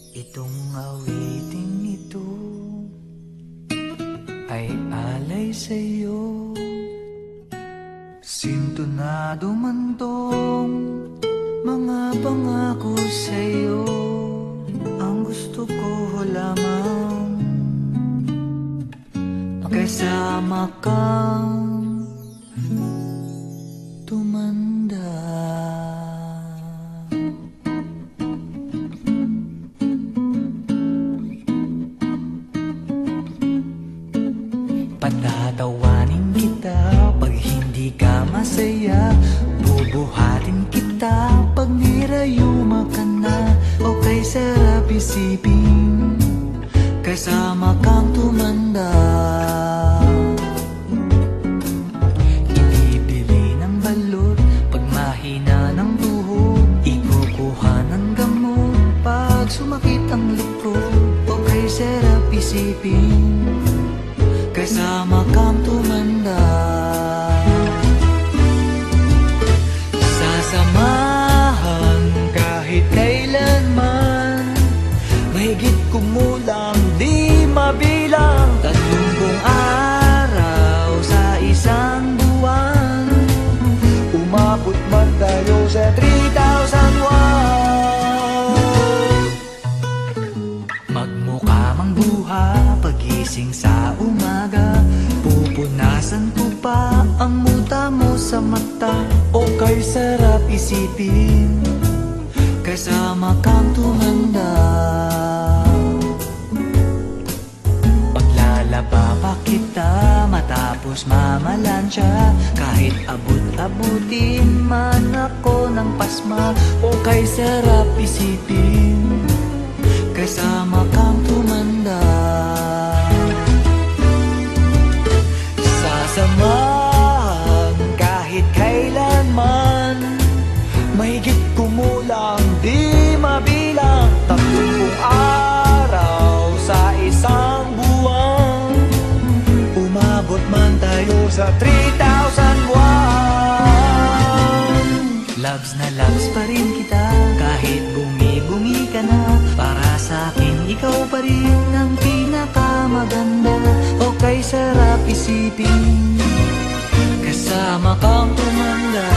Itong awiting ito ay alay sa'yo. Sintonado man tong mga pangako sa'yo. Ang gusto ko lamang magkasama kang tumanda. Patatawanin kita pag hindi ka masaya. Bubuhatin kita pag nirayuma ka na. O kay sarap isipin kasama kang tumanda. Ibibili ng balot pag mahina ng tuhod. Ikukuha ng gamot pag sumakit ang lukro. O kay sarap isipin kasama kang tumanda. Sasamahan kahit kailanman, mahigit kumulang di mabilang. 30 araw sa isang buwan, umabot man tayo sa 3,001. Magmukha mang buha pagising sa umaga, pupunasan ko pa ang muta mo sa mata. O kay sarap isipin kasama kang tumanda. Paglalaba pa kita matapos mamalansya, kahit abot-abutin man ako ng pasma. O kay sarap isipin kasama kang tumanda. Sasamahan kahit kailanman, mahigit kumulang di mabilang. 30 araw sa isang buwan, umabot man tayo sa 3,001. Loves na loves pa rin kita kahit bumi-bumi ka na. Para sa'kin ikaw pa rin ang pinakamaganda. O kay sarap isipin kasama kang tumanda.